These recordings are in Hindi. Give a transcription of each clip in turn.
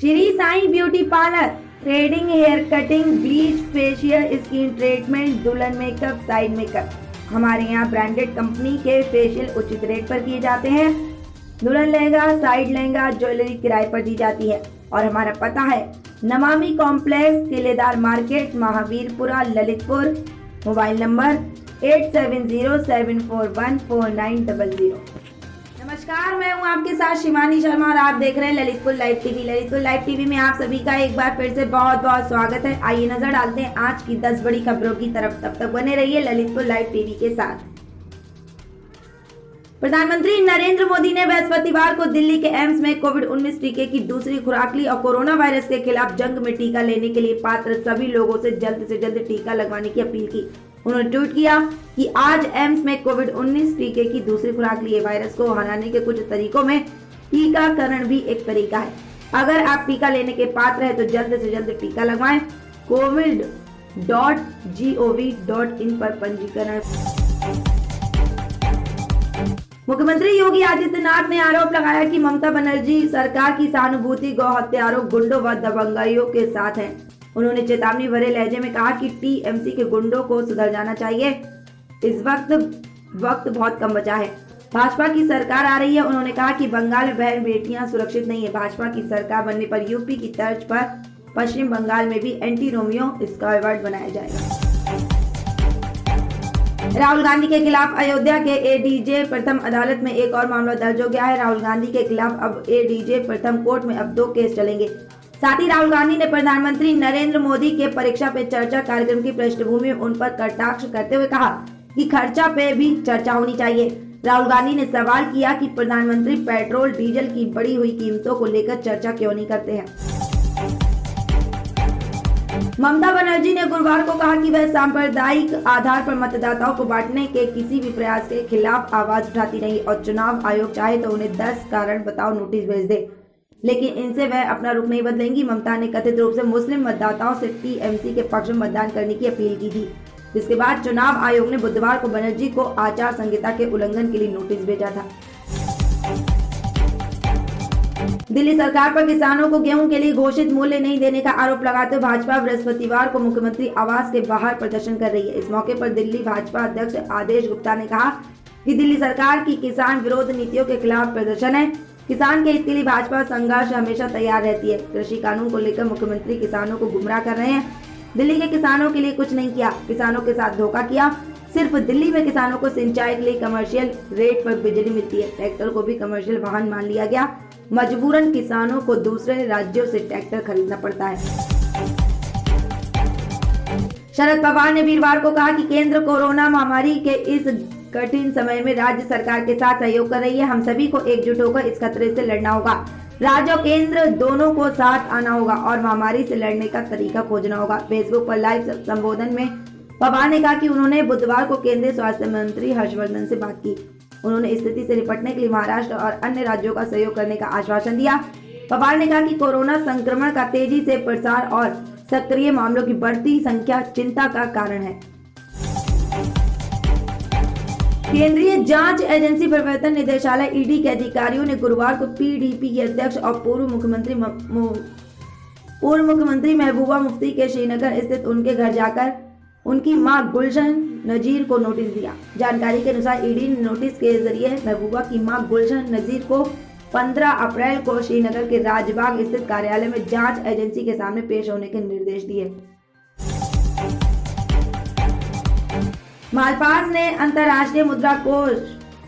Shri Sai beauty parlour, threading, hair cutting, bleach, facial, skin treatment, दुल्हन मेकअप, साइड मेकअप। हमारे यहाँ ब्रांडेड कंपनी के फेशियल उचित रेट पर किए जाते हैं। दुल्हन लहंगा, साइड लहंगा, ज्वेलरी किराए पर दी जाती है और हमारा पता है Namami complex, Kiledar market, Mahavirpura, Lalitpur. Mobile number 8707414900। नमस्कार, मैं हूं आपके साथ शिवानी शर्मा और आप देख रहे हैं Lalitpur live TV. Lalitpur live TV में आप सभी का एक बार फिर से बहुत बहुत स्वागत है। आइए नजर डालते हैं आज की 10 बड़ी खबरों की तरफ। तब तक बने रहिए ललितपुर लाइव टीवी के साथ। प्रधानमंत्री नरेंद्र मोदी ने बृहस्पतिवार को दिल्ली के एम्स में कोविड-19 टीके की दूसरी खुराक ली और कोरोना वायरस के खिलाफ जंग में टीका लेने के लिए पात्र सभी लोगों से जल्द टीका लगवाने की अपील की। उन्होंने ट्वीट किया कि आज एम्स में कोविड-19 टीके की दूसरी खुराक लिए वायरस को हराने के कुछ तरीकों में टीकाकरण भी एक तरीका है। अगर आप टीका लेने के पात्र हैं तो जल्द से जल्द टीका लगवाएं। covid.gov.in पर पंजीकरण। मुख्यमंत्री योगी आदित्यनाथ ने आरोप लगाया कि ममता बनर्जी सरकार की सहानुभूति गौ हत्यारों, गुंडों व दबंगाइयों के साथ है। उन्होंने चेतावनी भरे लहजे में कहा कि टीएमसी के गुंडों को सुधर जाना चाहिए। इस वक्त बहुत कम बचा है। भाजपा की सरकार आ रही है। उन्होंने कहा कि बंगाल में बहन बेटियां सुरक्षित नहीं है। भाजपा की सरकार बनने पर यूपी की तर्ज पर पश्चिम बंगाल में भी एंटी रोमियो स्क्वाड बनाया जाएगा। राहुल गांधी के खिलाफ अयोध्या के एडीजे प्रथम अदालत में एक और मामला दर्ज हो गया है। राहुल गांधी के खिलाफ अब एडीजे प्रथम कोर्ट में अब 2 केस चलेंगे। साथ ही राहुल गांधी ने प्रधानमंत्री नरेंद्र मोदी के परीक्षा पे चर्चा कार्यक्रम की पृष्ठभूमि में उन पर कटाक्ष करते हुए कहा कि खर्चा पे भी चर्चा होनी चाहिए। राहुल गांधी ने सवाल किया कि प्रधानमंत्री पेट्रोल डीजल की बढ़ी हुई कीमतों को लेकर चर्चा क्यों नहीं करते हैं। ममता बनर्जी ने गुरुवार को कहा कि वह सांप्रदायिक आधार पर मतदाताओं को बांटने के किसी भी प्रयास के खिलाफ आवाज उठाती रही और चुनाव आयोग चाहे तो उन्हें 10 कारण बताओ नोटिस भेज दे, लेकिन इनसे वह अपना रुख नहीं बदलेंगी। ममता ने कथित रूप से मुस्लिम मतदाताओं से टीएमसी के पक्ष में मतदान करने की अपील की थी, जिसके बाद चुनाव आयोग ने बुधवार को बनर्जी को आचार संहिता के उल्लंघन के लिए नोटिस भेजा था। दिल्ली सरकार पर किसानों को गेहूं के लिए घोषित मूल्य नहीं देने का आरोप लगाते हुए भाजपा बृहस्पतिवार को मुख्यमंत्री आवास के बाहर प्रदर्शन कर रही है। इस मौके पर दिल्ली भाजपा अध्यक्ष आदेश गुप्ता ने कहा कि दिल्ली सरकार की किसान विरोध नीतियों के खिलाफ प्रदर्शन है। किसान के हित के लिए भाजपा संघर्ष हमेशा तैयार रहती है। कृषि कानून को लेकर मुख्यमंत्री किसानों को गुमराह कर रहे हैं। दिल्ली के किसानों के लिए कुछ नहीं किया, किसानों के साथ धोखा किया। सिर्फ दिल्ली में किसानों को सिंचाई के लिए कमर्शियल रेट पर बिजली मिलती है। ट्रैक्टर को भी कमर्शियल वाहन मान लिया गया। मजबूरन किसानों को दूसरे राज्यों से ट्रैक्टर खरीदना पड़ता है। शरद पवार ने वीरवार को कहा कि केंद्र कोरोना महामारी के इस कठिन समय में राज्य सरकार के साथ सहयोग कर रही है। हम सभी को एकजुट होकर इस खतरे से लड़ना होगा। राज्य और केंद्र दोनों को साथ आना होगा और महामारी से लड़ने का तरीका खोजना होगा। फेसबुक पर लाइव संबोधन में पवार ने कहा कि उन्होंने बुधवार को केंद्रीय स्वास्थ्य मंत्री हर्षवर्धन से बात की। उन्होंने स्थिति से निपटने के लिए महाराष्ट्र और अन्य राज्यों का सहयोग करने का आश्वासन दिया। पवार ने कहा कि कोरोना संक्रमण का तेजी से प्रसार और सक्रिय मामलों की बढ़ती संख्या चिंता का कारण है। केंद्रीय जांच एजेंसी प्रवर्तन निदेशालय ईडी के अधिकारियों ने गुरुवार को पीडीपी के अध्यक्ष और पूर्व मुख्यमंत्री महबूबा मुफ्ती के श्रीनगर स्थित उनके घर जाकर उनकी मां गुलशन नजीर को नोटिस दिया। जानकारी के अनुसार ईडी ने नोटिस के जरिए महबूबा की मां गुलशन नजीर को 15 अप्रैल को श्रीनगर के राजबाग स्थित कार्यालय में जांच एजेंसी के सामने पेश होने के निर्देश दिए। मालपास ने अंतर्राष्ट्रीय मुद्रा कोष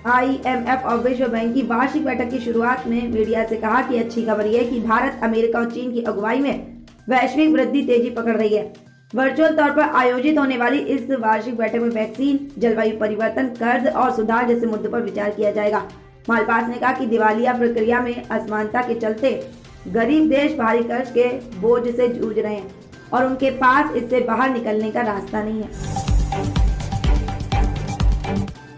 IMF और विश्व बैंक की वार्षिक बैठक की शुरुआत में मीडिया से कहा कि अच्छी खबर यह है कि भारत, अमेरिका और चीन की अगुवाई में वैश्विक वृद्धि तेजी पकड़ रही है। वर्चुअल तौर पर आयोजित होने वाली इस वार्षिक बैठक में वैक्सीन, जलवायु परिवर्तन, कर्ज और सुधार जैसे मुद्दों पर विचार किया जाएगा। मालपास ने कहा कि दिवालिया प्रक्रिया में असमानता के चलते गरीब देश भारी कर्ज के बोझ से जूझ रहे हैं और उनके पास इससे बाहर निकलने का रास्ता नहीं है।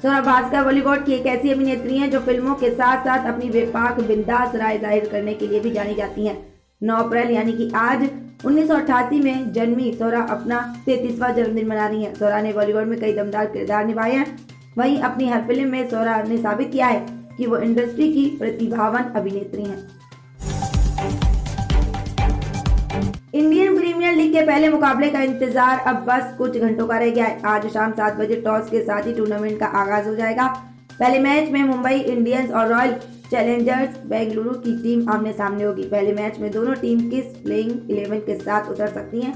सोनम भास्कर बॉलीवुड की एक ऐसी अभिनेत्री हैं जो फिल्मों के साथ साथ अपनी बेपाक बिंदास राय जाहिर करने के लिए भी जानी जाती हैं। 9 अप्रैल यानी कि आज 1988 में जन्मी सोरा अपना 33वां जन्मदिन मना रही हैं। सोरा ने बॉलीवुड में कई दमदार किरदार निभाए हैं। वहीं अपनी हर फिल्म में सोरा ने साबित किया है कि वो इंडस्ट्री की प्रतिभावान अभिनेत्री हैं। इंडियन प्रीमियर लीग के पहले मुकाबले का इंतजार अब बस कुछ घंटों का रह गया है। आज शाम 7 बजे टॉस के साथ ही टूर्नामेंट का आगाज हो जाएगा। पहले मैच में मुंबई इंडियंस और रॉयल चैलेंजर्स बेंगलुरु की टीम आमने सामने होगी। पहले मैच में दोनों टीम किस प्लेइंग 11 के साथ उतर सकती हैं।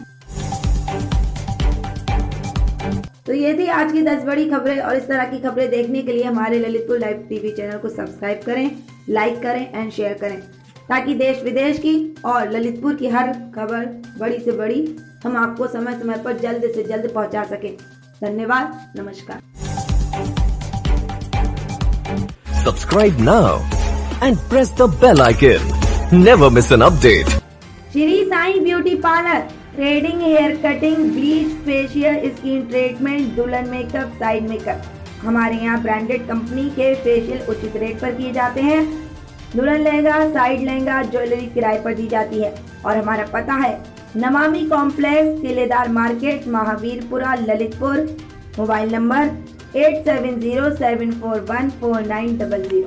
तो ये थी आज की 10 बड़ी खबरें, और इस तरह की खबरें देखने के लिए हमारे ललितपुर लाइव टीवी चैनल को सब्सक्राइब करें, लाइक करें एंड शेयर करें, ताकि देश विदेश की और ललितपुर की हर खबर बड़ी से बड़ी हम आपको समय समय पर जल्द से जल्द पहुंचा सकें। धन्यवाद, नमस्कार। Subscribe now and press the bell icon. Never miss an update. Shri Sai beauty parlour, threading, hair cutting, bleach, facial, skin treatment, दुल्हन मेकअप, साइड मेकअप। हमारे यहाँ ब्रांडेड कंपनी के फेशियल उचित रेट पर किए जाते हैं। दुल्हन लहंगा, साइड लहंगा, ज्वेलरी किराए पर दी जाती है, और हमारा पता है Namami complex, Kiledar market, Mahavirpura, Lalitpur. Mobile number 8707414900।